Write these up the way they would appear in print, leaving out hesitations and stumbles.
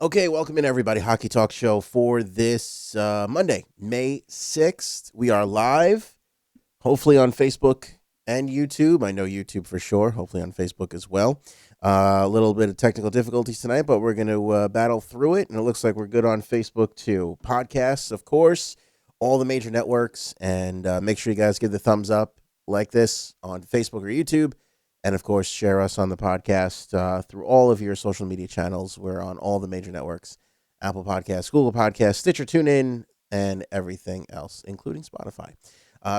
Okay, welcome in everybody. Hockey Talk Show for this Monday, May 6th. We are live, hopefully on Facebook and YouTube. I know YouTube for sure, hopefully on Facebook as well. A little bit of technical difficulties tonight, but we're going to battle through it, and it looks like we're good on Facebook too. Podcasts, of course, all the major networks, and make sure you guys give the thumbs up like this on Facebook or YouTube. And of course, share us on the podcast through all of your social media channels. We're on all the major networks: Apple Podcasts, Google Podcasts, Stitcher, TuneIn, and everything else, including Spotify.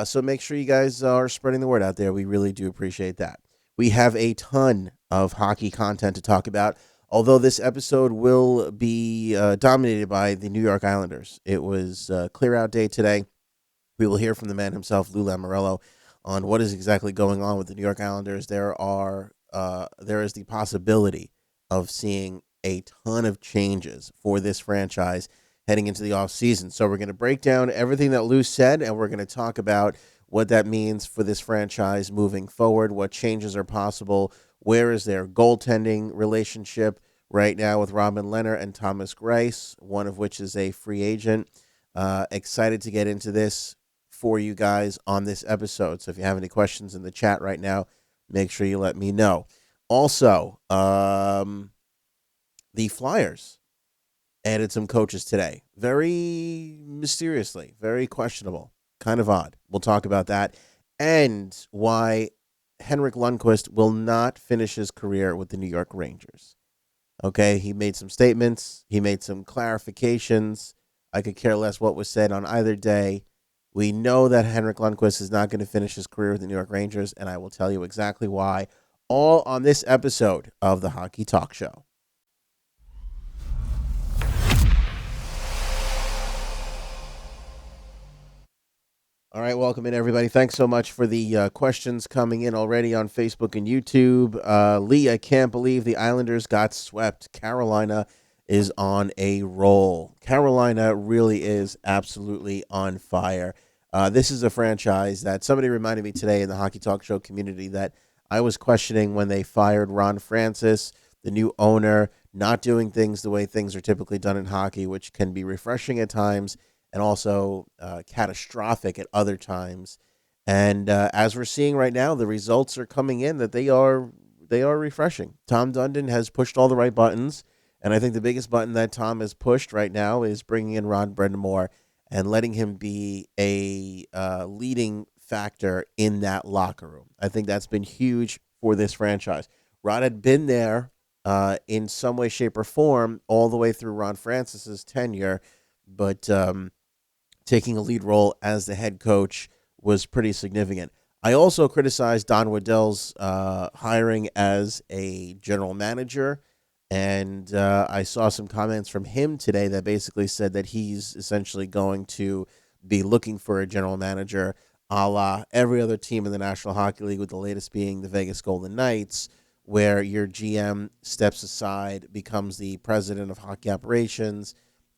So make sure you guys are spreading the word out there. We really do appreciate that. We have a ton of hockey content to talk about, although this episode will be dominated by the New York Islanders. It was clear out day today. We will hear from the man himself, Lou Lamoriello, on what is exactly going on with the New York Islanders. There is the possibility of seeing a ton of changes for this franchise heading into the offseason. So we're going to break down everything that Lou said, and we're going to talk about what that means for this franchise moving forward, what changes are possible, where is their goaltending relationship right now with Robin Lehner and Thomas Greiss, one of which is a free agent. Excited to get into this for you guys on this episode. So if you have any questions in the chat right now, make sure you let me know. Also, the Flyers added some coaches today. Very mysteriously, very questionable, kind of odd. We'll talk about that and why Henrik Lundqvist will not finish his career with the New York Rangers. Okay, he made some statements. He made some clarifications. I could care less what was said on either day. We know that Henrik Lundqvist is not going to finish his career with the New York Rangers, and I will tell you exactly why, all on this episode of the Hockey Talk Show. All right, welcome in, everybody. Thanks so much for the questions coming in already on Facebook and YouTube. Lee, I can't believe the Islanders got swept. Carolina is on a roll. Carolina really is absolutely on fire. This is a franchise that somebody reminded me today in the Hockey Talk Show community that I was questioning when they fired Ron Francis, the new owner, not doing things the way things are typically done in hockey, which can be refreshing at times and also catastrophic at other times. And as we're seeing right now, the results are coming in that they are refreshing. Tom Dundon has pushed all the right buttons, and I think the biggest button that Tom has pushed right now is bringing in Ron Brind'Amour and letting him be a leading factor in that locker room. I think that's been huge for this franchise. Ron had been there in some way, shape, or form all the way through Ron Francis's tenure, but taking a lead role as the head coach was pretty significant. I also criticized Don Waddell's hiring as a general manager, and I saw some comments from him today that basically said that he's essentially going to be looking for a general manager a la every other team in the National Hockey League, with the latest being the Vegas Golden Knights, where your GM steps aside, becomes the president of hockey operations,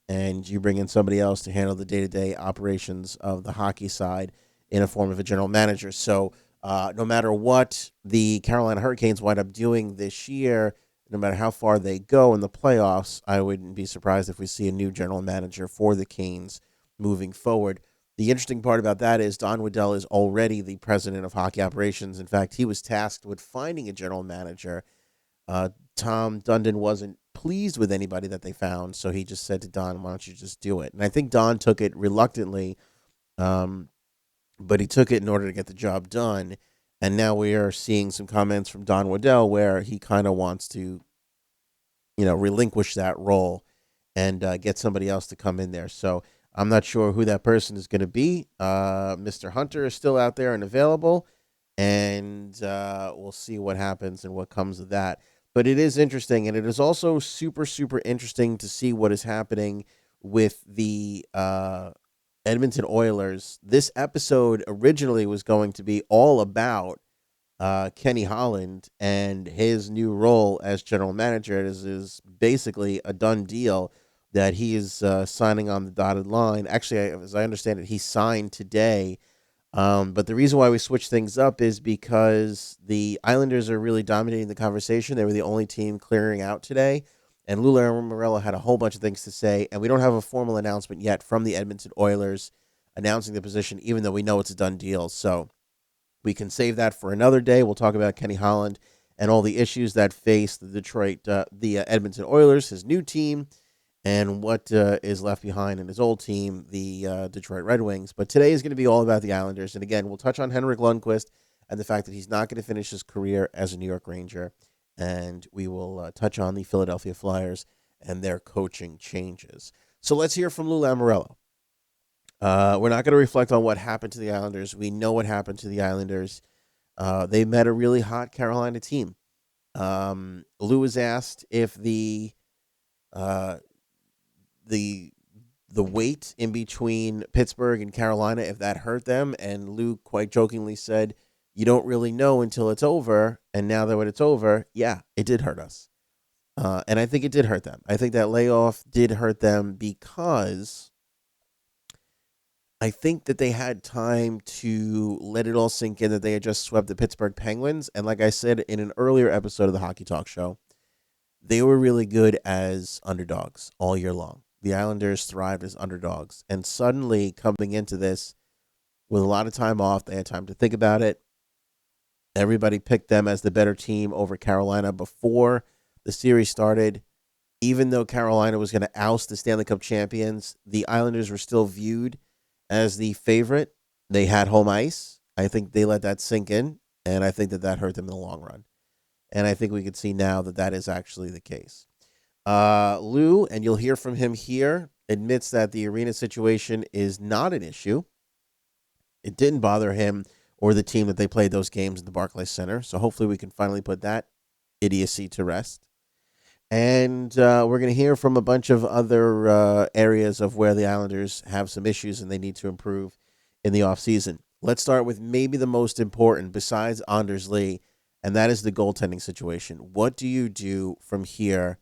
and you bring in somebody else to handle the day-to-day operations of the hockey side in a form of a general manager. So no matter what the Carolina Hurricanes wind up doing this year, no matter how far they go in the playoffs, I wouldn't be surprised if we see a new general manager for the Canes moving forward. The interesting part about that is Don Waddell is already the president of hockey operations. In fact, he was tasked with finding a general manager. Tom Dundon wasn't pleased with anybody that they found, so he just said to Don, why don't you just do it? And I think Don took it reluctantly, but he took it in order to get the job done. And now we are seeing some comments from Don Waddell where he kind of wants to, relinquish that role and get somebody else to come in there. So I'm not sure who that person is going to be. Mr. Hunter is still out there and available, and we'll see what happens and what comes of that. But it is interesting, and it is also super, super interesting to see what is happening with the Edmonton Oilers. This episode originally was going to be all about Kenny Holland and his new role as general manager. It is basically a done deal that he is signing on the dotted line. Actually, as I understand it, he signed today. But the reason why we switched things up is because the Islanders are really dominating the conversation. They were the only team clearing out today. And Lou Lamoriello had a whole bunch of things to say, and we don't have a formal announcement yet from the Edmonton Oilers announcing the position, even though we know it's a done deal. So we can save that for another day. We'll talk about Kenny Holland and all the issues that face the Edmonton Oilers, his new team, and what is left behind in his old team, the Detroit Red Wings. But today is going to be all about the Islanders. And again, we'll touch on Henrik Lundqvist and the fact that he's not going to finish his career as a New York Ranger. And we will touch on the Philadelphia Flyers and their coaching changes. So let's hear from Lou Lamoriello. We're not going to reflect on what happened to the Islanders. We know what happened to the Islanders. They met a really hot Carolina team. Lou was asked if the weight in between Pittsburgh and Carolina, if that hurt them, and Lou quite jokingly said, "You don't really know until it's over." And now that when it's over, yeah, it did hurt us. And I think it did hurt them. I think that layoff did hurt them because I think that they had time to let it all sink in that they had just swept the Pittsburgh Penguins. And like I said in an earlier episode of the Hockey Talk Show, they were really good as underdogs all year long. The Islanders thrived as underdogs. And suddenly coming into this with a lot of time off, they had time to think about it. Everybody picked them as the better team over Carolina before the series started. Even though Carolina was going to oust the Stanley Cup champions, the Islanders were still viewed as the favorite. They had home ice. I think they let that sink in, and I think that hurt them in the long run. And I think we can see now that is actually the case. Lou, and you'll hear from him here, admits that the arena situation is not an issue. It didn't bother him or the team that they played those games at the Barclays Center. So hopefully we can finally put that idiocy to rest. And we're going to hear from a bunch of other areas of where the Islanders have some issues and they need to improve in the offseason. Let's start with maybe the most important besides Anders Lee, and that is the goaltending situation. What do you do from here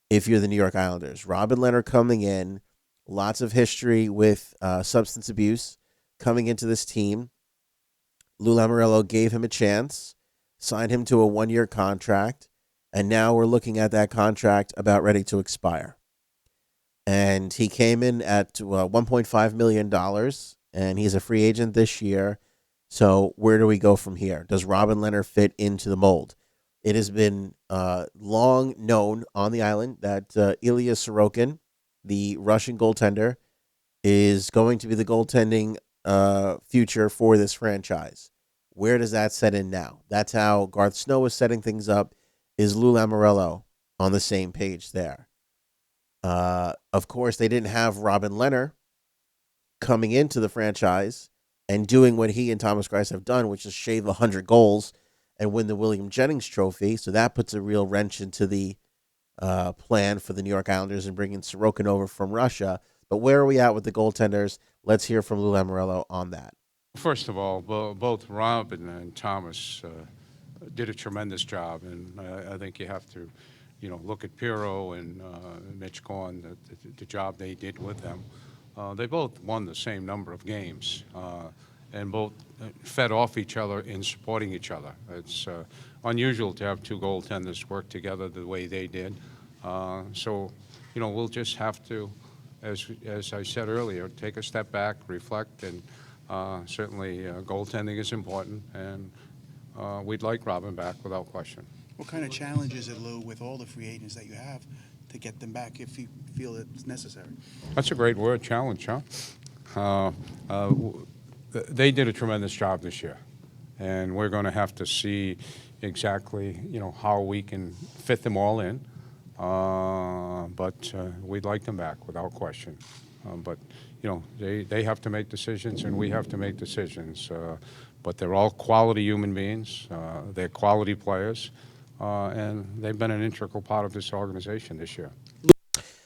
if you're the New York Islanders? Robin Lehner coming in, lots of history with substance abuse coming into this team. Lou Lamoriello gave him a chance, signed him to a 1-year contract, and now we're looking at that contract about ready to expire. And he came in at $1.5 million, and he's a free agent this year. So where do we go from here? Does Robin Lehner fit into the mold? It has been long known on the island that Ilya Sorokin, the Russian goaltender, is going to be the goaltending future for this franchise. Where does that set in now? That's how Garth Snow is setting things up. Is Lou Lamoriello on the same page there? Of course, they didn't have Robin Lehner coming into the franchise and doing what he and Thomas Greiss have done, which is shave 100 goals and win the William Jennings Trophy. So that puts a real wrench into the plan for the New York Islanders and bringing Sorokin over from Russia. But where are we at with the goaltenders? Let's hear from Lou Lamoriello on that. First of all, both Robin and Thomas did a tremendous job, and I think you have to, look at Pirro and Mitch Korn, the job they did with them. They both won the same number of games, and both fed off each other in supporting each other. It's unusual to have two goaltenders work together the way they did. So, we'll just have to, as I said earlier, take a step back, reflect, and certainly goaltending is important, and we'd like Robin back without question. What kind of challenge is it, Lou, with all the free agents that you have to get them back if you feel it's necessary? That's a great word, challenge, huh? They did a tremendous job this year, and we're going to have to see exactly, how we can fit them all in. But we'd like them back without question. But they have to make decisions, and we have to make decisions. But they're all quality human beings. They're quality players, and they've been an integral part of this organization this year.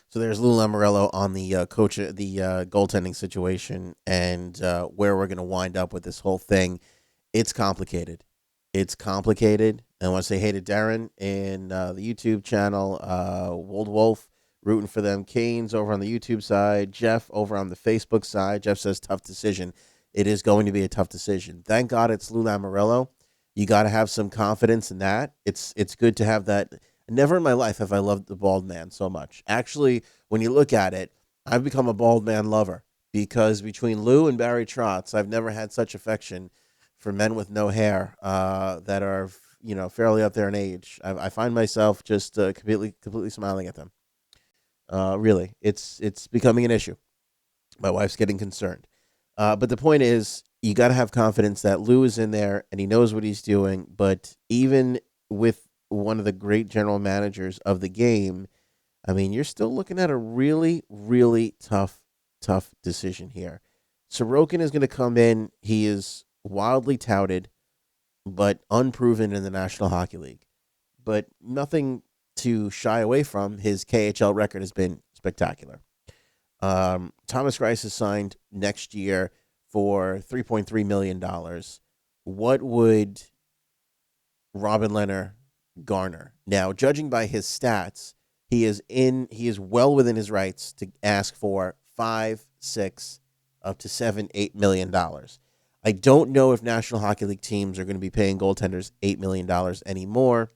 So there's Lou Lamoriello on the goaltending situation and where we're going to wind up with this whole thing. It's complicated. I want to say hey to Darren in the YouTube channel, Wold Wolf, rooting for them. Canes over on the YouTube side. Jeff over on the Facebook side. Jeff says tough decision. It is going to be a tough decision. Thank God it's Lou Lamoriello. You got to have some confidence in that. It's good to have that Never in my life have I loved the bald man so much. Actually, when you look at it, I've become a bald man lover because between Lou and Barry Trotz, I've never had such affection for men with no hair that are fairly up there in age. I find myself just completely smiling at them. Really, it's becoming an issue. My wife's getting concerned. But the point is, you got to have confidence that Lou is in there and he knows what he's doing. But even with one of the great general managers of the game, I mean, you're still looking at a really, really tough decision here. Sorokin is going to come in. He is wildly touted, but unproven in the National Hockey League. But nothing to shy away from. His KHL record has been spectacular. Thomas Greiss is signed next year for $3.3 million. What would Robin Leonard garner? Now, judging by his stats, he is well within his rights to ask for 5, 6, up to 7, $8 million. I don't know if National Hockey League teams are going to be paying goaltenders $8 million anymore.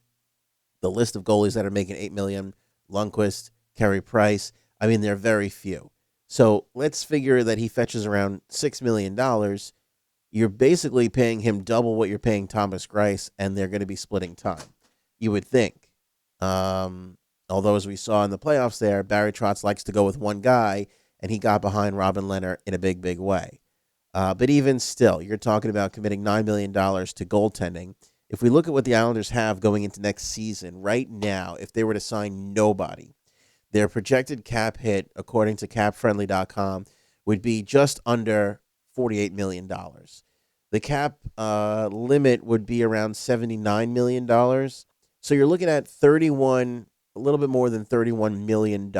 The list of goalies that are making $8 million: Lundqvist, Carey Price. I mean, they're very few. So let's figure that he fetches around $6 million. You're basically paying him double what you're paying Thomas Greiss, and they're going to be splitting time. You would think. Although, as we saw in the playoffs there, Barry Trotz likes to go with one guy, and he got behind Robin Leonard in a big way. But even still, you're talking about committing $9 million to goaltending. If we look at what the Islanders have going into next season, right now, if they were to sign nobody, their projected cap hit, according to capfriendly.com, would be just under $48 million. The cap limit would be around $79 million. So you're looking at a little bit more than $31 million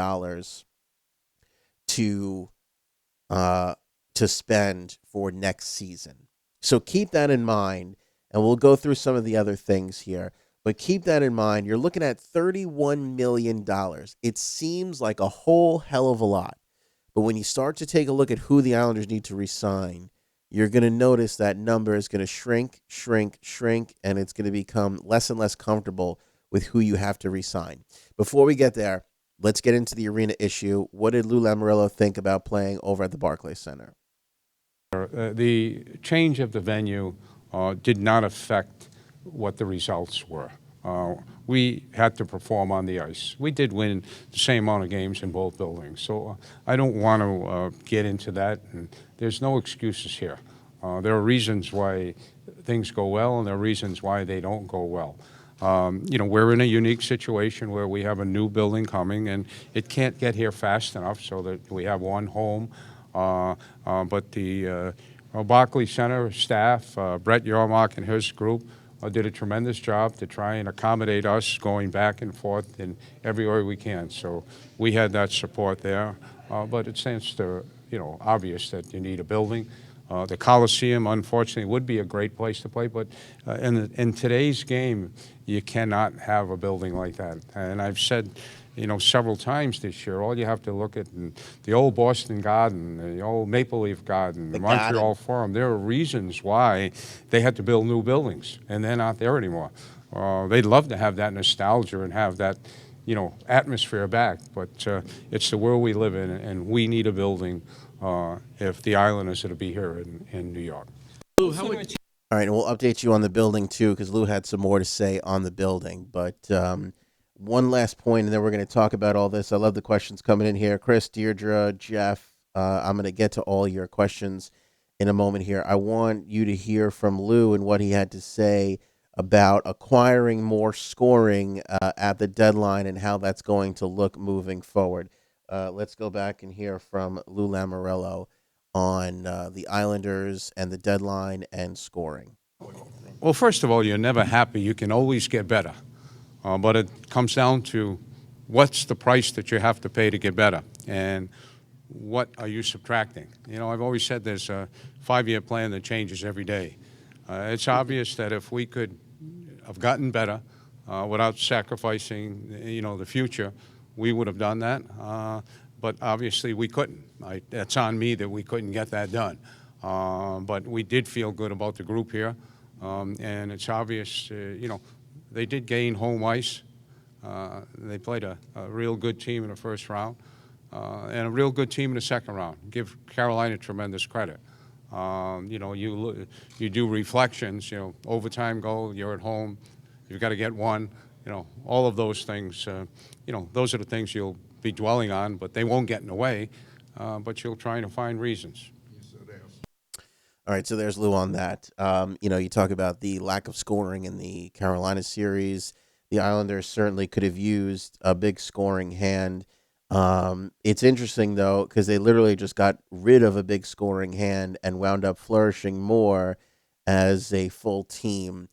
to spend for next season. So keep that in mind, and we'll go through some of the other things here. But keep that in mind. You're looking at $31 million. It seems like a whole hell of a lot. But when you start to take a look at who the Islanders need to re-sign, you're going to notice that number is going to shrink, and it's going to become less and less comfortable with who you have to re-sign. Before we get there, let's get into the arena issue. What did Lou Lamoriello think about playing over at the Barclays Center? The change of the venue did not affect what the results were. We had to perform on the ice. We did win the same amount of games in both buildings, so I don't want to get into that. And there's no excuses here. There are reasons why things go well, and there are reasons why they don't go well. We're in a unique situation where we have a new building coming, and it can't get here fast enough so that we have one home. But the Barclays Center staff, Brett Yormark and his group, did a tremendous job to try and accommodate us going back and forth in every way we can. So we had that support there. But it stands to, obvious that you need a building. The Coliseum, unfortunately, would be a great place to play, but in today's game, you cannot have a building like that. And I've said, several times this year, all you have to look at the old Boston Garden, the old Maple Leaf Garden, the Montreal Forum. There are reasons why they had to build new buildings, and they're not there anymore. They'd love to have that nostalgia and have that, atmosphere back, but it's the world we live in, and we need a building if the Islanders are to be here in New York. All right, and we'll update you on the building, too, because Lou had some more to say on the building. But one last point, and then we're going to talk about all this. I love the questions coming in here. Chris, Deirdre, Jeff, I'm going to get to all your questions in a moment here. I want you to hear from Lou and what he had to say about acquiring more scoring at the deadline and how that's going to look moving forward. Let's go back and hear from Lou Lamoriello on the Islanders and the deadline and scoring. Well, first of all, you're never happy. You can always get better. But it comes down to what's the price that you have to pay to get better, and what are you subtracting? I've always said there's a 5-year plan that changes every day. It's obvious that if we could have gotten better without sacrificing, the future, we would have done that. But obviously we couldn't. That's on me that we couldn't get that done. But we did feel good about the group here, and it's obvious, they did gain home ice. They played a real good team in the first round and a real good team in the second round. Give Carolina tremendous credit. You do reflections. Overtime goal. You're at home. You've got to get one. All of those things. Those are the things you'll be dwelling on, but they won't get in the way. But you'll try to find reasons. All right, so there's Lou on that. You talk about the lack of scoring in the Carolina series. The Islanders certainly could have used a big scoring hand. It's interesting, though, because they literally just got rid of a big scoring hand and wound up flourishing more as a full team,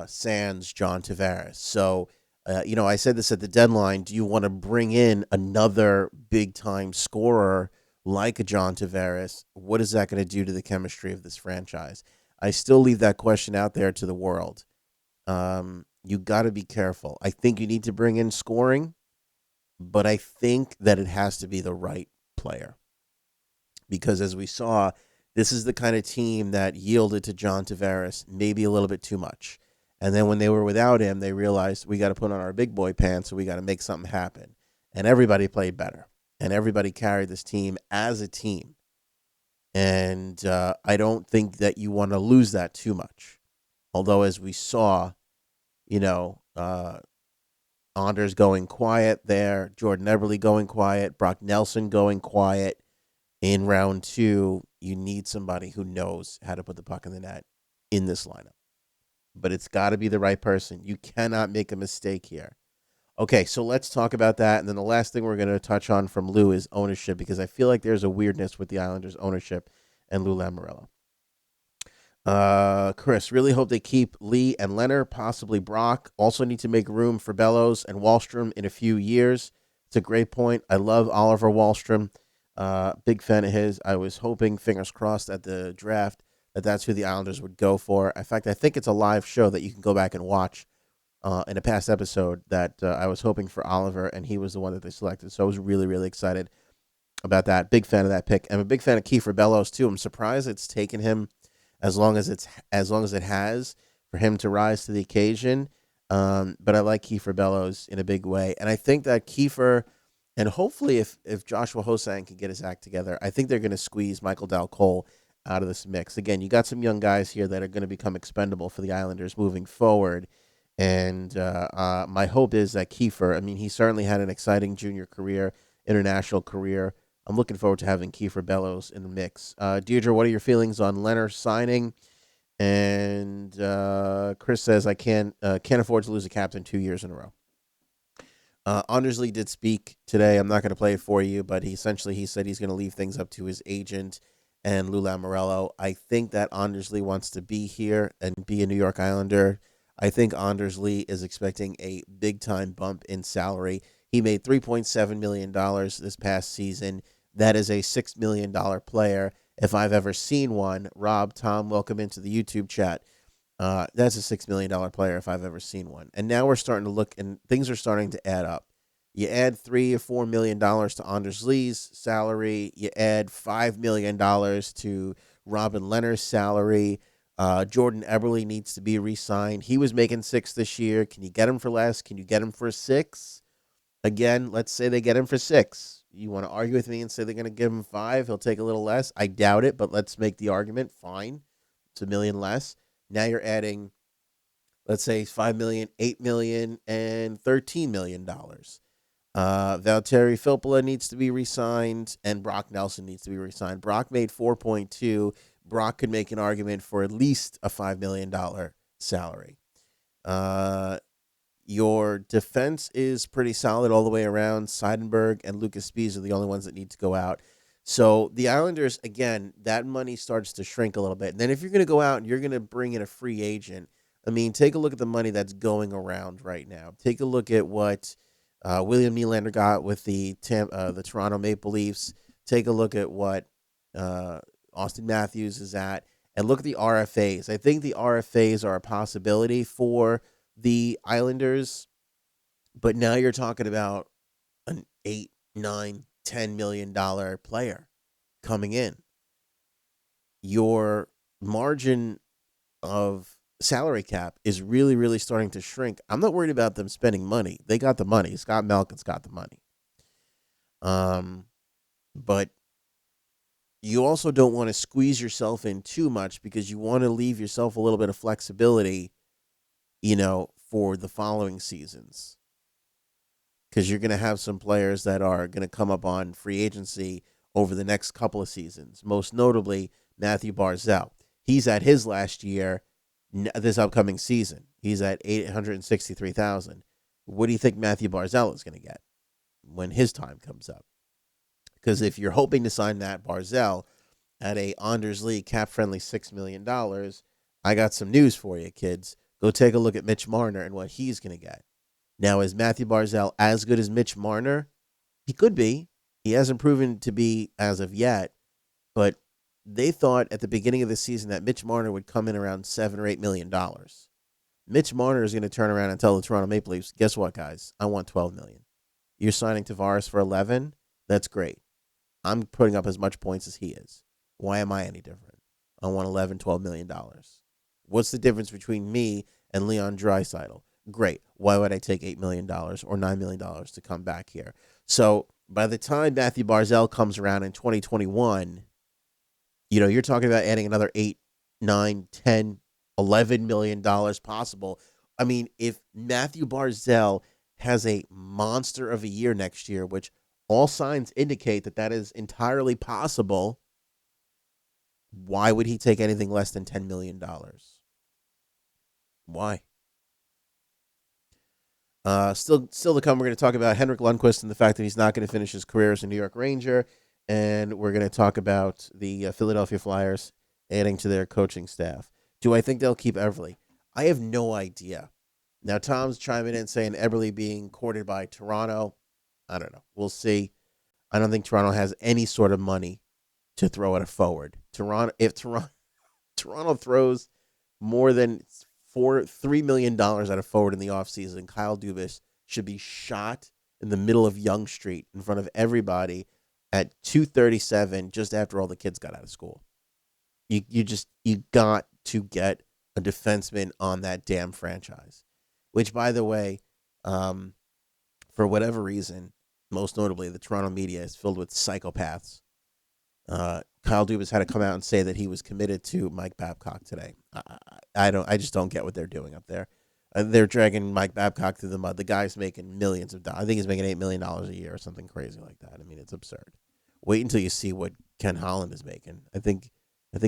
sans John Tavares. So, I said this at the deadline. Do you want to bring in another big time scorer like a John Tavares? What is that going to do to the chemistry of this franchise? I still leave that question out there to the world. You got to be careful. I think you need to bring in scoring, but I think that it has to be the right player. Because as we saw, this is the kind of team that yielded to John Tavares maybe a little bit too much. And then when they were without him, they realized we got to put on our big boy pants, so we got to make something happen. And everybody played better. And everybody carried this team as a team. And I don't think that you want to lose that too much. Although, as we saw, Anders going quiet there, Jordan Eberle going quiet, Brock Nelson going quiet. In round two, you need somebody who knows how to put the puck in the net in this lineup. But it's got to be the right person. You cannot make a mistake here. Okay, so let's talk about that. And then the last thing we're going to touch on from Lou is ownership, because I feel like there's a weirdness with the Islanders' ownership and Lou Lamoriello. Chris, really hope they keep Lee and Leonard, possibly Brock. Also need to make room for Bellows and Wallstrom in a few years. It's a great point. I love Oliver Wallstrom. Big fan of his. I was hoping, fingers crossed, at the draft that's who the Islanders would go for. In fact, I think it's a live show that you can go back and watch in a past episode that I was hoping for Oliver, and he was the one that they selected. So I was really, really excited about that. Big fan of that pick. I'm a big fan of Kiefer Bellows too. I'm surprised it's taken him as long as it has for him to rise to the occasion. But I like Kiefer Bellows in a big way, and I think that Kiefer, and hopefully if Joshua Hosang can get his act together, I think they're going to squeeze Michael Dal Cole out of this mix. Again, you got some young guys here that are going to become expendable for the Islanders moving forward. And my hope is that Kiefer, he certainly had an exciting junior career, international career. I'm looking forward to having Kiefer Bellows in the mix. Deirdre, what are your feelings on Leonard signing? And Chris says, I can't afford to lose a captain 2 years in a row. Anders Lee did speak today. I'm not going to play it for you, but he said he's going to leave things up to his agent and Lou Lamoriello. I think that Anders Lee wants to be here and be a New York Islander. I think Anders Lee is expecting a big-time bump in salary. He made $3.7 million this past season. That is a $6 million player, if I've ever seen one. Rob, Tom, welcome into the YouTube chat. That's a $6 million player if I've ever seen one. And now we're starting to look, and things are starting to add up. You add $3 or $4 million to Anders Lee's salary. You add $5 million to Robin Leonard's salary. Jordan Eberle needs to be re-signed. He was making $6 million this year. Can you get him for less? Can you get him for $6 million? Again, let's say they get him for $6 million. You want to argue with me and say they're going to give him $5 million? He'll take a little less. I doubt it, but let's make the argument. Fine. It's $1 million less. Now you're adding, let's say, $5 million, $8 million, and $13 million. Valtteri Filppula needs to be re-signed, and Brock Nelson needs to be re-signed. Brock made 4.2. Brock could make an argument for at least a $5 million salary. Your defense is pretty solid all the way around. Seidenberg and Lucas Spies are the only ones that need to go out. So the Islanders, again, that money starts to shrink a little bit. And then if you're going to go out and you're going to bring in a free agent, take a look at the money that's going around right now. Take a look at what William Nylander got with the Toronto Maple Leafs. Take a look at what Austin Matthews is at. And look at the RFAs. I think the RFAs are a possibility for the Islanders. But now you're talking about an $8, $9, $10 million player coming in. Your margin of salary cap is really, really starting to shrink. I'm not worried about them spending money. They got the money. Scott Malkin's got the money. Um, but you also don't want to squeeze yourself in too much because you want to leave yourself a little bit of flexibility, for the following seasons. Because you're going to have some players that are going to come up on free agency over the next couple of seasons. Most notably, Matthew Barzell. He's at his last year this upcoming season. He's at 863,000. What do you think Matthew Barzell is going to get when his time comes up? Because if you're hoping to sign Matt Barzell at a Anders Lee cap-friendly $6 million, I got some news for you, kids. Go take a look at Mitch Marner and what he's going to get. Now, is Matthew Barzell as good as Mitch Marner? He could be. He hasn't proven to be as of yet, but they thought at the beginning of the season that Mitch Marner would come in around $7 or $8 million. Mitch Marner is going to turn around and tell the Toronto Maple Leafs, guess what, guys? I want $12 million. You're signing Tavares for 11? That's great. I'm putting up as much points as he is. Why am I any different? I want $11, $12 million. What's the difference between me and Leon Draisaitl? Great. Why would I take $8 million or $9 million to come back here? So by the time Matthew Barzell comes around in 2021, you're talking about adding another 8, 9, 10, $11 million possible. I mean, if Matthew Barzell has a monster of a year next year, which all signs indicate that is entirely possible, why would he take anything less than $10 million? Why? Still to come, we're going to talk about Henrik Lundqvist and the fact that he's not going to finish his career as a New York Ranger. And we're going to talk about the Philadelphia Flyers adding to their coaching staff. Do I think they'll keep Everly? I have no idea. Now, Tom's chiming in saying Everly being courted by Toronto. I don't know. We'll see. I don't think Toronto has any sort of money to throw at a forward. If Toronto throws more than $3 million at a forward in the offseason, Kyle Dubas should be shot in the middle of Yonge Street in front of everybody at 2:37, just after all the kids got out of school. You got to get a defenseman on that damn franchise. Which, by the way, for whatever reason, most notably the Toronto media is filled with psychopaths. Kyle Dubas had to come out and say that he was committed to Mike Babcock today. I just don't get what they're doing up there. They're dragging Mike Babcock through the mud. The guy's making millions of dollars. I think he's making $8 million a year or something crazy like that. I mean, it's absurd. Wait until you see what Ken Holland is making. I think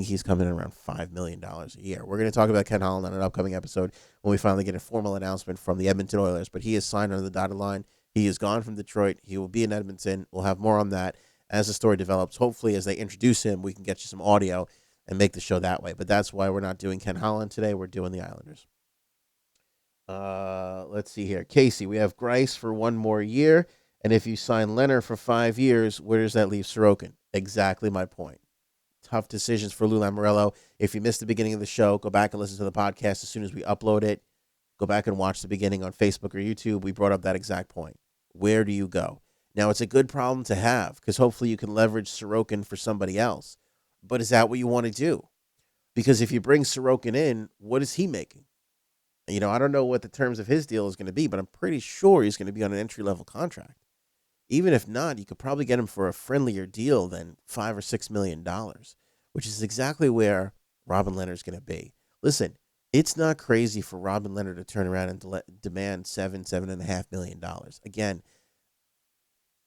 he's coming in around $5 million a year. We're going to talk about Ken Holland on an upcoming episode when we finally get a formal announcement from the Edmonton Oilers. But he is signed under the dotted line. He is gone from Detroit. He will be in Edmonton. We'll have more on that as the story develops. Hopefully, as they introduce him, we can get you some audio and make the show that way. But that's why we're not doing Ken Holland today. We're doing the Islanders. Let's see here. Casey, we have Grice for one more year. And if you sign Leonard for 5 years, where does that leave Sorokin? Exactly my point. Tough decisions for Lou Lamoriello. If you missed the beginning of the show, go back and listen to the podcast as soon as we upload it. Go back and watch the beginning on Facebook or YouTube. We brought up that exact point. Where do you go? Now, it's a good problem to have because hopefully you can leverage Sorokin for somebody else. But is that what you want to do? Because if you bring Sorokin in, what is he making? I don't know what the terms of his deal is going to be, but I'm pretty sure he's going to be on an entry-level contract. Even if not, you could probably get him for a friendlier deal than $5 or $6 million, which is exactly where Robin Leonard's going to be. Listen, it's not crazy for Robin Leonard to turn around and demand $7.5 million. Again,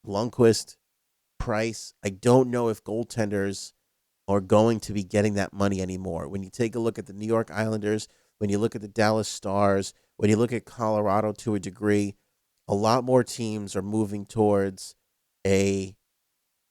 Lundqvist, Price, I don't know if goaltenders are going to be getting that money anymore. When you take a look at the New York Islanders, when you look at the Dallas Stars, when you look at Colorado to a degree, a lot more teams are moving towards a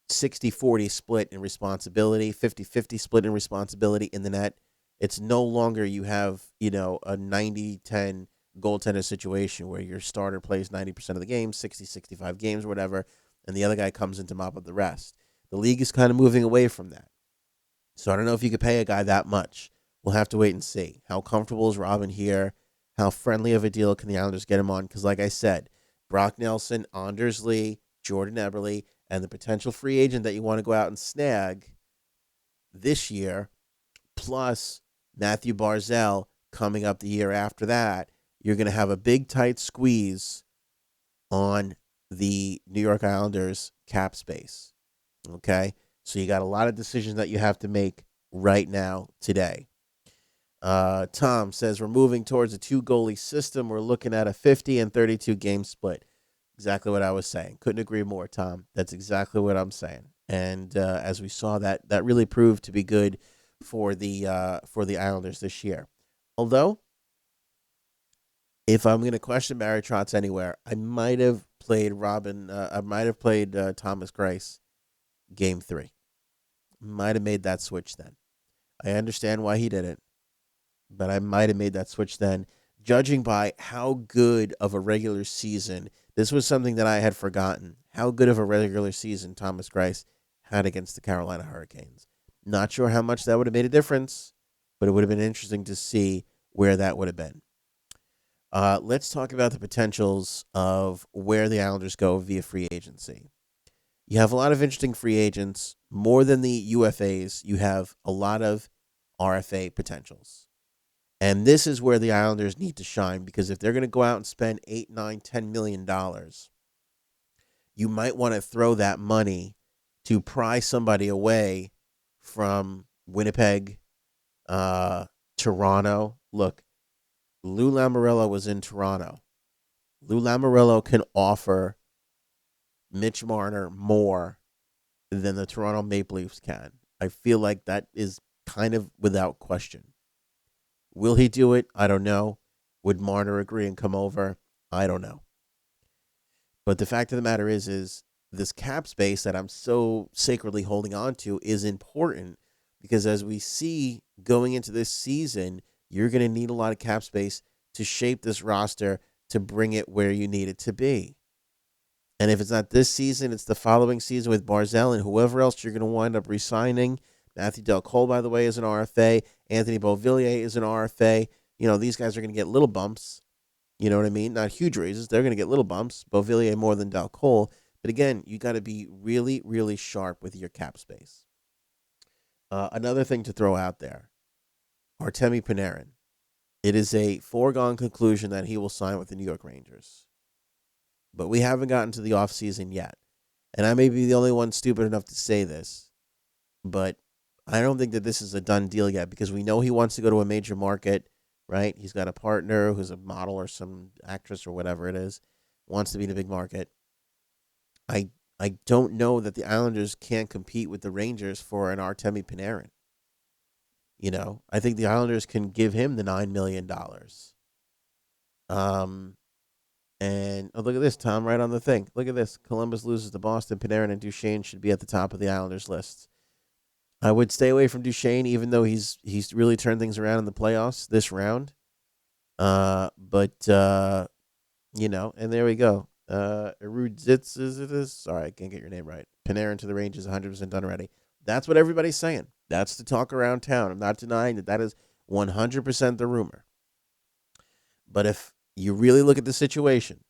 60-40 split in responsibility, 50-50 split in responsibility in the net. It's no longer you have, a 90-10 goaltender situation where your starter plays 90% of the games, 60, 65 games, whatever, and the other guy comes in to mop up the rest. The league is kind of moving away from that. So I don't know if you could pay a guy that much. We'll have to wait and see. How comfortable is Robin here? How friendly of a deal can the Islanders get him on? Because like I said, Brock Nelson, Anders Lee, Jordan Eberle, and the potential free agent that you want to go out and snag this year, plus Matthew Barzell, coming up the year after that, you're going to have a big, tight squeeze on the New York Islanders cap space. Okay. So you got a lot of decisions that you have to make right now, today. Tom says we're moving towards a two goalie system. We're looking at a 50 and 32 game split. Exactly what I was saying. Couldn't agree more, Tom. That's exactly what I'm saying. And as we saw, that really proved to be good for the Islanders this year. Although, if I'm going to question Barry Trotz anywhere, I might have played Thomas Greiss game 3. Might have made that switch then. I understand why he did it, but I might have made that switch then, judging by how good of a regular season. This was something that I had forgotten. How good of a regular season Thomas Greiss had against the Carolina Hurricanes. Not sure how much that would have made a difference, but it would have been interesting to see where that would have been. Let's talk about the potentials of where the Islanders go via free agency. You have a lot of interesting free agents. More than the UFAs, you have a lot of RFA potentials. And this is where the Islanders need to shine, because if they're going to go out and spend $8, $9, $10 million, you might want to throw that money to pry somebody away from Winnipeg, Toronto. Look, Lou Lamoriello was in Toronto. Lou Lamoriello can offer Mitch Marner more than the Toronto Maple Leafs can. I feel like that is kind of without question. Will he do it? I don't know. Would Marner agree and come over? I don't know. But the fact of the matter is this cap space that I'm so sacredly holding on to is important, because as we see going into this season, you're going to need a lot of cap space to shape this roster to bring it where you need it to be. And if it's not this season, it's the following season with Barzal and whoever else you're going to wind up re-signing. Matthew Delcole, by the way, is an RFA. Anthony Beauvillier is an RFA. These guys are going to get little bumps. You know what I mean? Not huge raises. They're going to get little bumps. Beauvillier more than Delcole. But again, you got to be really, really sharp with your cap space. Another thing to throw out there, Artemi Panarin. It is a foregone conclusion that he will sign with the New York Rangers. But we haven't gotten to the offseason yet. And I may be the only one stupid enough to say this, but I don't think that this is a done deal yet, because we know he wants to go to a major market, right? He's got a partner who's a model or some actress or whatever it is, wants to be in a big market. I don't know that the Islanders can't compete with the Rangers for an Artemi Panarin. I think the Islanders can give him the $9 million. And look at this, Tom, right on the thing. Look at this. Columbus loses to Boston. Panarin and Duchesne should be at the top of the Islanders list. I would stay away from Duchesne, even though he's really turned things around in the playoffs this round. And there we go. Erudzitz, is it is? Sorry, I can't get your name right. Panarin to the Rangers, 100% done already. That's what everybody's saying. That's the talk around town. I'm not denying that is 100% the rumor. But if you really look at the situation,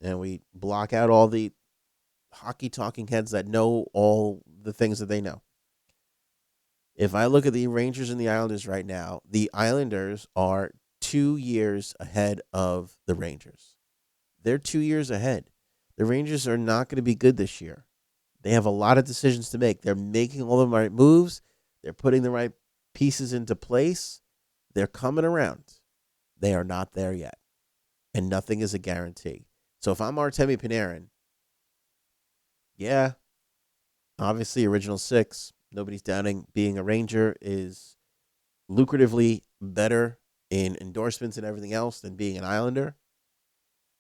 and we block out all the hockey talking heads that know all the things that they know. If I look at the Rangers and the Islanders right now, the Islanders are 2 years ahead of the Rangers. They're 2 years ahead. The Rangers are not going to be good this year. They have a lot of decisions to make. They're making all the right moves. They're putting the right pieces into place. They're coming around. They are not there yet. And nothing is a guarantee. So if I'm Artemi Panarin, yeah, obviously original six. Nobody's doubting being a Ranger is lucratively better in endorsements and everything else than being an Islander.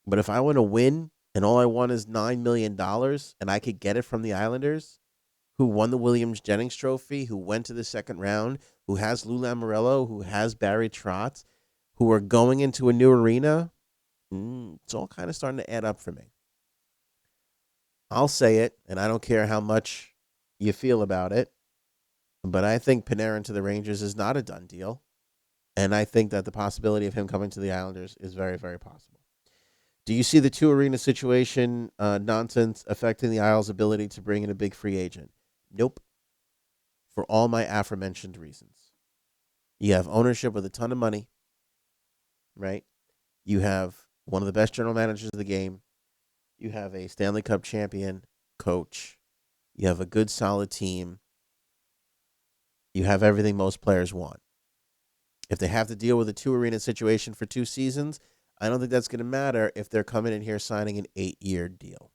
But if I want to win and all I want is $9 million and I could get it from the Islanders, who won the Williams Jennings Trophy, who went to the second round, who has Lou Lamoriello, who has Barry Trotz, who are going into a new arena, it's all kind of starting to add up for me. I'll say it, and I don't care how much you feel about it, but I think Panarin to the Rangers is not a done deal, and I think that the possibility of him coming to the Islanders is very, very possible. Do you see the two arena situation nonsense affecting the Isles' ability to bring in a big free agent? Nope. For all my aforementioned reasons. You have ownership with a ton of money. right? You have one of the best general managers of the game. You have a Stanley Cup champion coach. You have a good, solid team. You have everything most players want. If they have to deal with a two arena situation for 2 seasons, I don't think that's going to matter if they're coming in here signing an 8-year deal.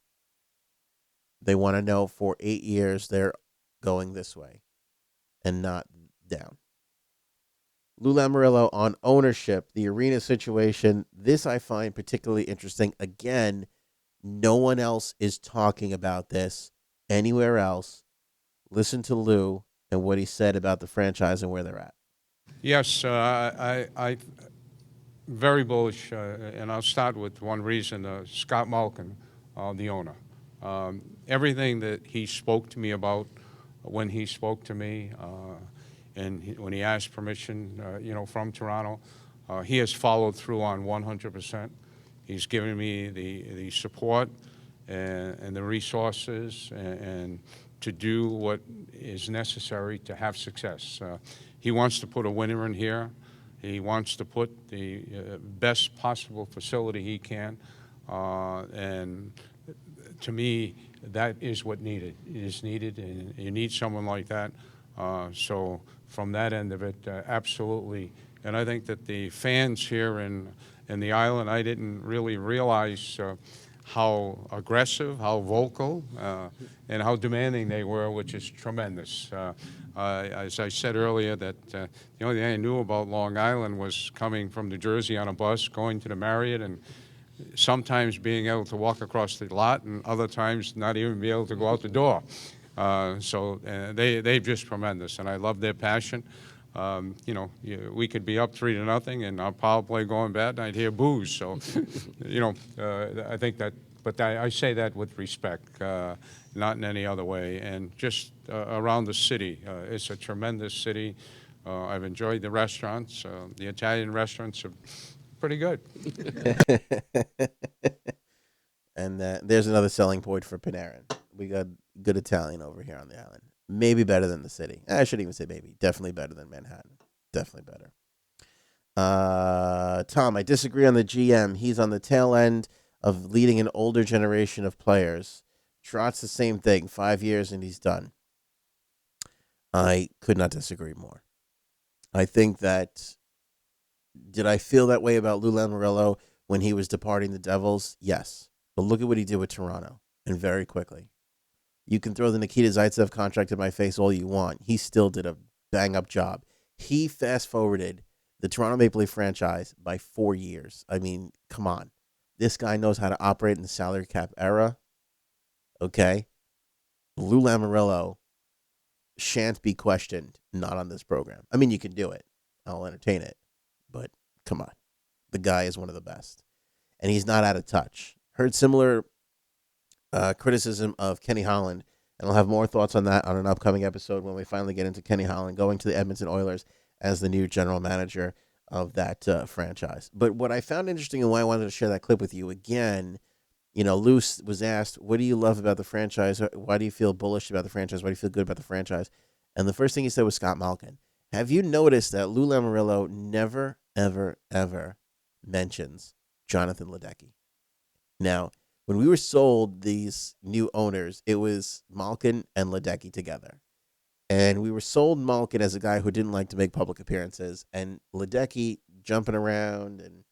They want to know for 8 years they're going this way and not down. Lou Lamoriello on ownership, the arena situation. This I find particularly interesting. Again, no one else is talking about this anywhere else. Listen to Lou and what he said about the franchise and where they're at. Yes, I very bullish, and I'll start with one reason. Scott Malkin, the owner, everything that he spoke to me about when he spoke to me, when he asked permission, from Toronto, he has followed through on 100%. He's given me the support and the resources and to do what is necessary to have success. He wants to put a winner in here. He wants to put the best possible facility he can, and to me, that is what needed. It is needed, and you need someone like that. So from that end of it, absolutely. And I think that the fans here in the island, I didn't really realize how aggressive, how vocal, and how demanding they were, which is tremendous. As I said earlier, that the only thing I knew about Long Island was coming from New Jersey on a bus, going to the Marriott, and sometimes being able to walk across the lot, and other times not even be able to go out the door. So they're just tremendous, and I love their passion. We could be up 3-0, and our power play going bad, and I'd hear boos. So, I think that, but I say that with respect, not in any other way. And just around the city, it's a tremendous city. I've enjoyed the restaurants. The Italian restaurants are pretty good. And there's another selling point for Panarin. We got good Italian over here on the island. Maybe better than the city. I shouldn't even say maybe. Definitely better than Manhattan. Definitely better. Tom, I disagree on the GM. He's on the tail end of leading an older generation of players. Trotz, the same thing. 5 years and he's done. I could not disagree more. I think that. Did I feel that way about Lou Lamoriello when he was departing the Devils? Yes. But look at what he did with Toronto, and very quickly. You can throw the Nikita Zaitsev contract in my face all you want. He still did a bang-up job. He fast-forwarded the Toronto Maple Leaf franchise by 4 years. I mean, come on. This guy knows how to operate in the salary cap era. Okay? Lou Lamoriello shan't be questioned, not on this program. I mean, you can do it. I'll entertain it. But come on. The guy is one of the best. And he's not out of touch. Heard similar criticism of Kenny Holland, and I'll have more thoughts on that on an upcoming episode when we finally get into Kenny Holland going to the Edmonton Oilers as the new general manager of that franchise. But what I found interesting and why I wanted to share that clip with you again, Lou was asked, what do you love about the franchise? Why do you feel bullish about the franchise? Why do you feel good about the franchise? And the first thing he said was Scott Malkin. Have you noticed that Lou Lamoriello never, ever, ever mentions Jonathan Ledecky? Now, when we were sold these new owners, it was Malkin and Ledecky together. And we were sold Malkin as a guy who didn't like to make public appearances, and Ledecky jumping around and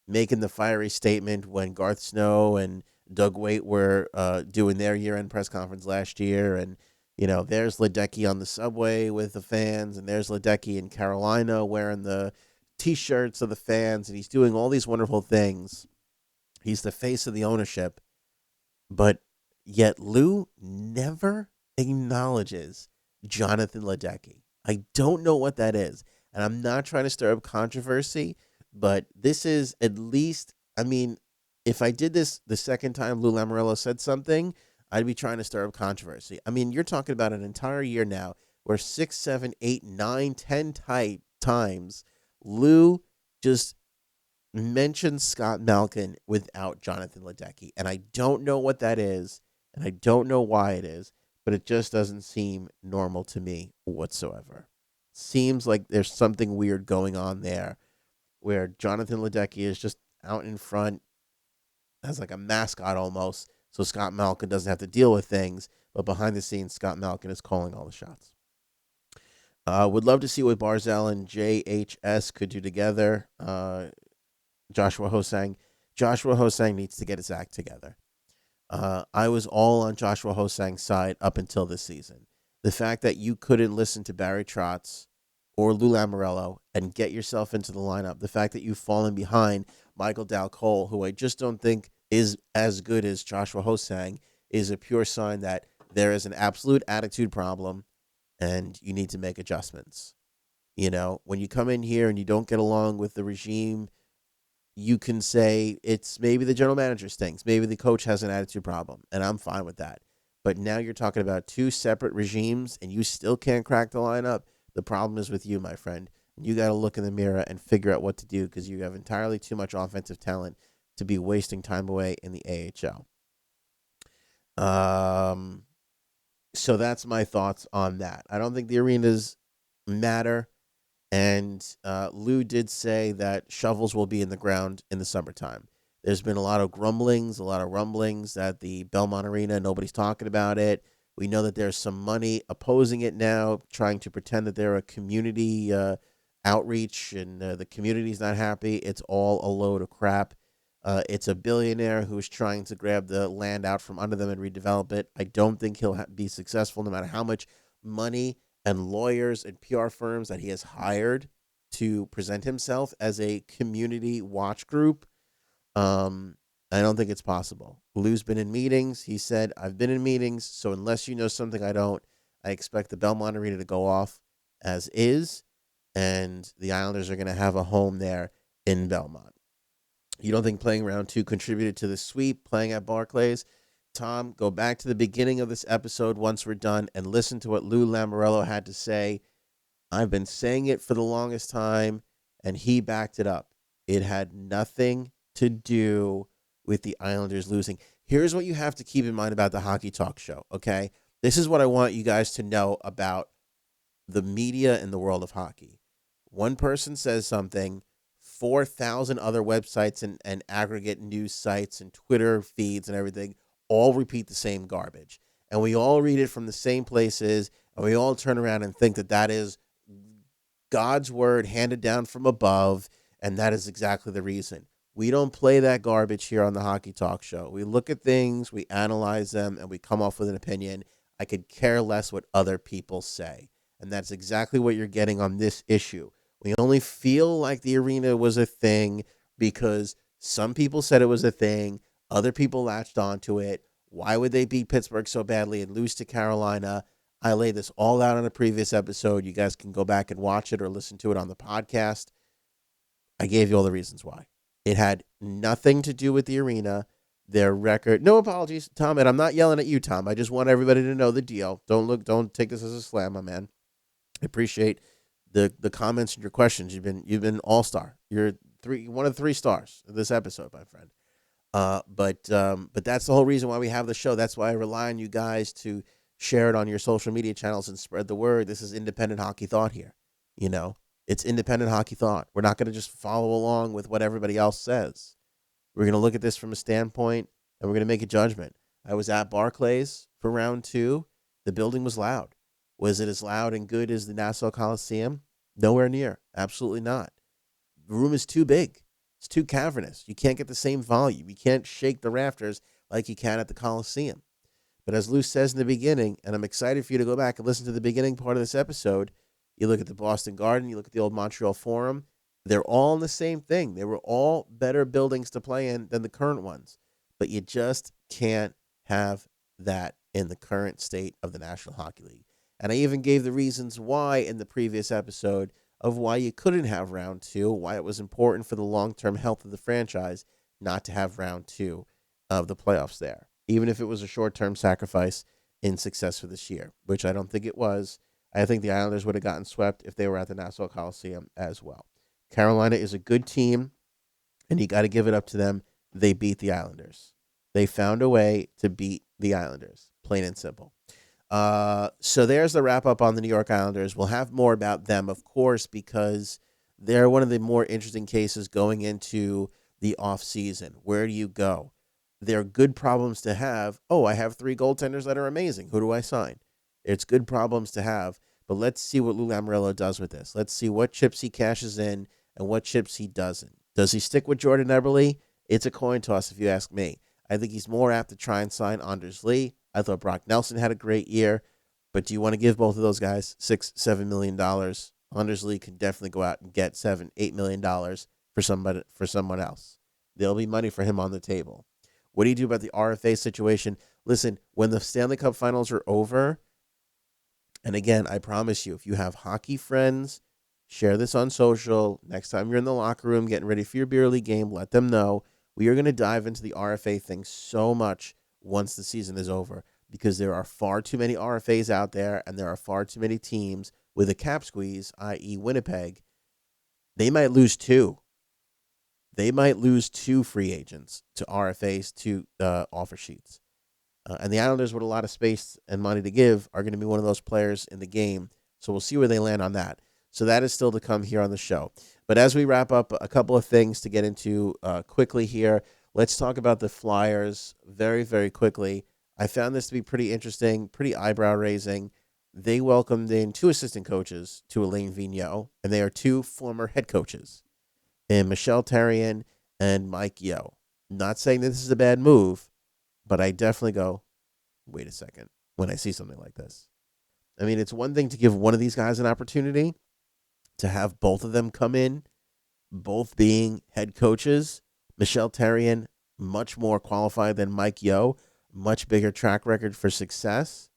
making the fiery statement when Garth Snow and Doug Waite were doing their year-end press conference last year. And, there's Ledecky on the subway with the fans, and there's Ledecky in Carolina wearing the T-shirts of the fans, and he's doing all these wonderful things. He's the face of the ownership, but yet Lou never acknowledges Jonathan Ledecky. I don't know what that is, and I'm not trying to stir up controversy, but this is at least, if I did this the second time Lou Lamoriello said something, I'd be trying to stir up controversy. You're talking about an entire year now where 6, 7, 8, 9, 10 times Lou just mentions Scott Malkin without Jonathan Ledecky. And I don't know what that is, and I don't know why it is, but it just doesn't seem normal to me whatsoever. Seems like there's something weird going on there. where Jonathan Ledecky is just out in front as like a mascot almost, so Scott Malkin doesn't have to deal with things. But behind the scenes, Scott Malkin is calling all the shots. Would love to see what Barzell and JHS could do together. Joshua Hosang. Joshua Hosang needs to get his act together. I was all on Joshua Hosang's side up until this season. The fact that you couldn't listen to Barry Trotz or Lou Lamoriello and get yourself into the lineup, the fact that you've fallen behind Michael Dow Cole, who I just don't think is as good as Joshua Hosang, is a pure sign that there is an absolute attitude problem and you need to make adjustments. You know, when you come in here and you don't get along with the regime, you can say it's maybe the general manager stinks. Maybe the coach has an attitude problem, and I'm fine with that. But now you're talking about two separate regimes, and you still can't crack the lineup. The problem is with you, my friend. And you got to look in the mirror and figure out what to do because you have entirely too much offensive talent to be wasting time away in the AHL. So that's my thoughts on that. I don't think the arenas matter. And Lou did say that shovels will be in the ground in the summertime. There's been a lot of grumblings, a lot of rumblings at the Belmont Arena. Nobody's talking about it. We know that there's some money opposing it now, trying to pretend that they're a community outreach and the community's not happy. It's all a load of crap. It's a billionaire who's trying to grab the land out from under them and redevelop it. I don't think he'll be successful no matter how much money and lawyers and PR firms that he has hired to present himself as a community watch group. I don't think it's possible. Lou's been in meetings. He said, I've been in meetings, so unless you know something I don't, I expect the Belmont Arena to go off as is, and the Islanders are going to have a home there in Belmont. You don't think playing round two contributed to the sweep, playing at Barclays? Tom, go back to the beginning of this episode once we're done and listen to what Lou Lamoriello had to say. I've been saying it for the longest time, and he backed it up. It had nothing to do with the Islanders losing. Here's what you have to keep in mind about the Hockey Talk Show, okay? This is what I want you guys to know about the media in the world of hockey. One person says something, 4,000 other websites and aggregate news sites and Twitter feeds and everything all repeat the same garbage. And we all read it from the same places, and we all turn around and think that that is God's word handed down from above, and that is exactly the reason. We don't play that garbage here on the Hockey Talk Show. We look at things, we analyze them, and we come off with an opinion. I could care less what other people say. And that's exactly what you're getting on this issue. We only feel like the arena was a thing because some people said it was a thing. Other people latched onto it. Why would they beat Pittsburgh so badly and lose to Carolina? I laid this all out on a previous episode. You guys can go back and watch it or listen to it on the podcast. I gave you all the reasons why. It had nothing to do with the arena, their record. No apologies, Tom, and I'm not yelling at you, Tom. I just want everybody to know the deal. Don't take this as a slam, my man. I appreciate the comments and your questions. You've been all-star. You're one of 3 stars of this episode, my friend. But that's the whole reason why we have the show. That's why I rely on you guys to share it on your social media channels and spread the word. This is independent hockey thought here. You know, it's independent hockey thought. We're not going to just follow along with what everybody else says. We're going to look at this from a standpoint and we're going to make a judgment. I was at Barclays for round 2. The building was loud. Was it as loud and good as the Nassau Coliseum? Nowhere near. Absolutely not. The room is too big. It's too cavernous. You can't get the same volume. You can't shake the rafters like you can at the Coliseum. But as Lou says in the beginning, and I'm excited for you to go back and listen to the beginning part of this episode, you look at the Boston Garden, you look at the old Montreal Forum, they're all in the same thing. They were all better buildings to play in than the current ones. But you just can't have that in the current state of the National Hockey League. And I even gave the reasons why in the previous episode of why you couldn't have round 2, why it was important for the long-term health of the franchise not to have round 2 of the playoffs there, even if it was a short-term sacrifice in success for this year, which I don't think it was. I think the Islanders would have gotten swept if they were at the Nassau Coliseum as well. Carolina is a good team, and you got to give it up to them. They beat the Islanders. They found a way to beat the Islanders, plain and simple. So there's the wrap up on the New York Islanders. We'll have more about them, of course, because they're one of the more interesting cases going into the off season. Where do you go? They're good problems to have. Oh, I have 3 goaltenders that are amazing. Who do I sign? It's good problems to have, but let's see what Lou Lamoriello does with this. Let's see what chips he cashes in and what chips he doesn't. Does he stick with Jordan Eberle? It's a coin toss if you ask me. I think he's more apt to try and sign Anders Lee. I thought Brock Nelson had a great year, but do you want to give both of those guys $6-7 million? Anders Lee can definitely go out and get $7-8 million for someone else. There'll be money for him on the table. What do you do about the RFA situation? Listen, when the Stanley Cup Finals are over, and again, I promise you, if you have hockey friends, share this on social. Next time you're in the locker room getting ready for your beer league game, let them know. We are going to dive into the RFA thing so much once the season is over because there are far too many RFAs out there and there are far too many teams with a cap squeeze, i.e. Winnipeg. They might lose 2. They might lose 2 free agents to RFAs to offer sheets. And the Islanders, with a lot of space and money to give, are going to be one of those players in the game. So we'll see where they land on that. So that is still to come here on the show. But as we wrap up, a couple of things to get into quickly here. Let's talk about the Flyers very, very quickly. I found this to be pretty interesting, pretty eyebrow-raising. They welcomed in 2 assistant coaches to Alain Vigneault, and they are 2 former head coaches, and Michel Therrien and Mike Yeo. Not saying that this is a bad move, but I definitely go, wait a second, when I see something like this. I mean, it's one thing to give one of these guys an opportunity, to have both of them come in, both being head coaches. Michel Therrien, much more qualified than Mike Yeo, much bigger track record for success.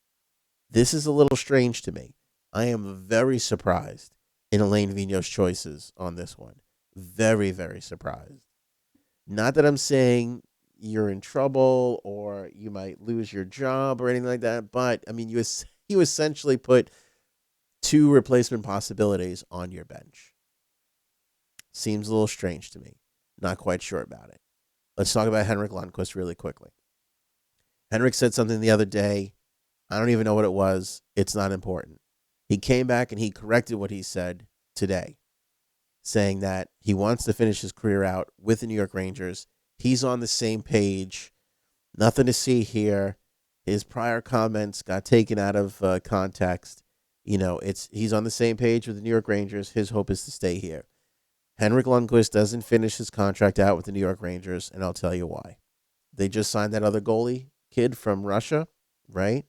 This is a little strange to me. I am very surprised in Alain Vigneault's choices on this one. Very, very surprised. Not that I'm saying you're in trouble or you might lose your job or anything like that, but I mean, you essentially put 2 replacement possibilities on your bench. Seems a little strange to me. Not quite sure about it. Let's talk about Henrik Lundqvist really quickly. Henrik said something the other day. I don't even know what it was. It's not important. He came back and he corrected what he said today, saying that he wants to finish his career out with the New York Rangers. He's on the same page. Nothing to see here. His prior comments got taken out of context. He's on the same page with the New York Rangers. His hope is to stay here. Henrik Lundqvist doesn't finish his contract out with the New York Rangers, and I'll tell you why. They just signed that other goalie kid from Russia, right?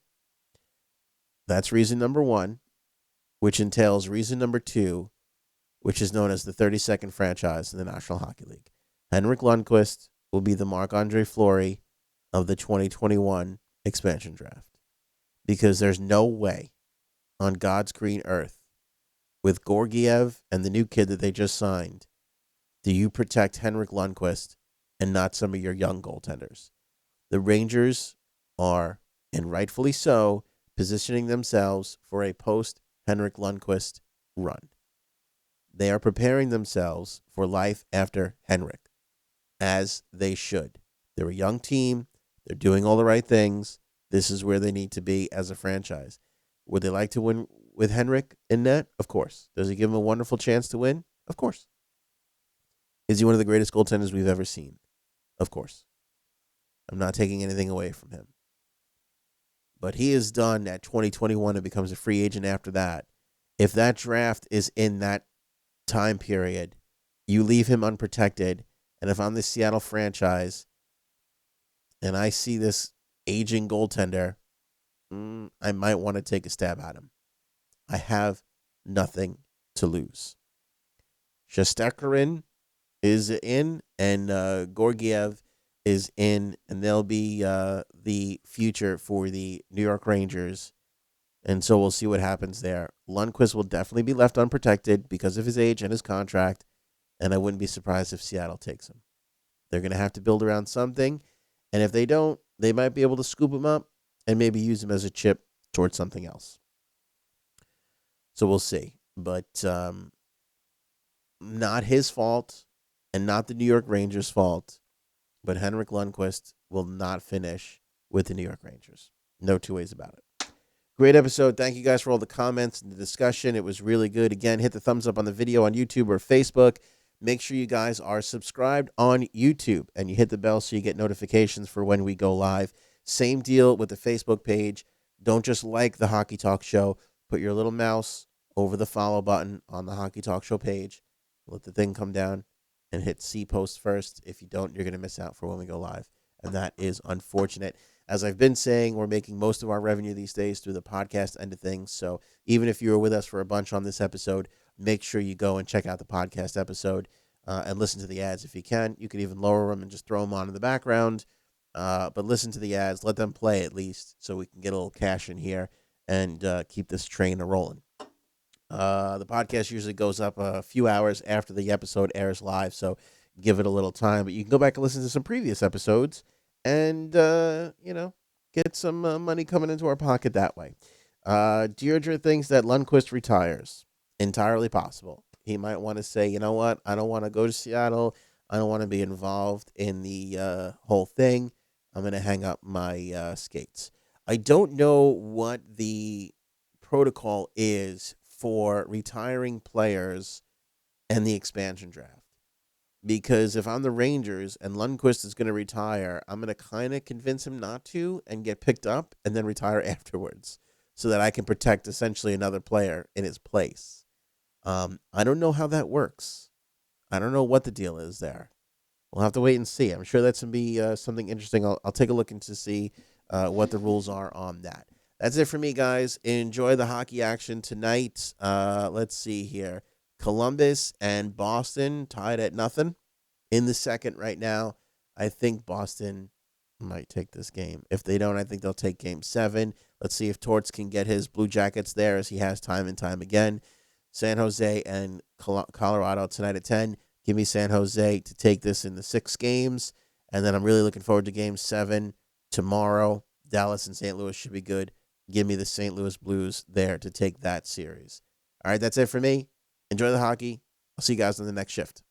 That's reason number 1, which entails reason number 2, which is known as the 32nd franchise in the National Hockey League. Henrik Lundqvist will be the Marc-Andre Fleury of the 2021 expansion draft because there's no way on God's green earth with Georgiev and the new kid that they just signed do you protect Henrik Lundqvist and not some of your young goaltenders. The Rangers are, and rightfully so, positioning themselves for a post-Henrik Lundqvist run. They are preparing themselves for life after Henrik, as they should. They're a young team. They're doing all the right things. This is where they need to be as a franchise. Would they like to win with Henrik in net? Of course. Does he give him a wonderful chance to win? Of course. Is he one of the greatest goaltenders we've ever seen? Of course. I'm not taking anything away from him. But he is done at 2021 and becomes a free agent after that. If that draft is in that time period, you leave him unprotected. And if I'm the Seattle franchise and I see this aging goaltender, I might want to take a stab at him. I have nothing to lose. Shesterkin is in, and Georgiev is in, and they'll be the future for the New York Rangers. And so we'll see what happens there. Lundqvist will definitely be left unprotected because of his age and his contract, and I wouldn't be surprised if Seattle takes him. They're going to have to build around something, and if they don't, they might be able to scoop him up and maybe use him as a chip towards something else. So we'll see. But not his fault and not the New York Rangers' fault, but Henrik Lundqvist will not finish with the New York Rangers. No 2 ways about it. Great episode. Thank you guys for all the comments and the discussion. It was really good. Again, hit the thumbs up on the video on YouTube or Facebook. Make sure you guys are subscribed on YouTube and you hit the bell so you get notifications for when we go live. Same deal with the Facebook page. Don't just like the Hockey Talk Show. Put your little mouse over the follow button on the Hockey Talk Show page. Let the thing come down and hit see post first. If you don't, you're going to miss out for when we go live. And that is unfortunate. As I've been saying, we're making most of our revenue these days through the podcast end of things. So even if you were with us for a bunch on this episode, make sure you go and check out the podcast episode and listen to the ads if you can. You can even lower them and just throw them on in the background. But listen to the ads. Let them play at least so we can get a little cash in here and keep this train a-rolling. The podcast usually goes up a few hours after the episode airs live, so give it a little time. But you can go back and listen to some previous episodes and, get some money coming into our pocket that way. Deirdre thinks that Lundqvist retires. Entirely possible. He might want to say, you know what, I don't want to go to Seattle. I don't want to be involved in the whole thing. I'm going to hang up my skates. I don't know what the protocol is for retiring players and the expansion draft. Because if I'm the Rangers and Lundqvist is going to retire, I'm going to kind of convince him not to and get picked up and then retire afterwards so that I can protect essentially another player in his place. I don't know how that works. I don't know what the deal is there. We'll have to wait and see. I'm sure that's going to be something interesting. I'll take a look into see what the rules are on that. That's it for me, guys. Enjoy the hockey action tonight. Let's see here. Columbus and Boston tied at nothing in the second right now. I think Boston might take this game. If they don't, I think they'll take game 7. Let's see if Trotz can get his Blue Jackets there as he has time and time again. San Jose and Colorado tonight at 10. Give me San Jose to take this in the 6 games. And then I'm really looking forward to game 7 tomorrow. Dallas and St. Louis should be good. Give me the St. Louis Blues there to take that series. All right, that's it for me. Enjoy the hockey. I'll see you guys on the next shift.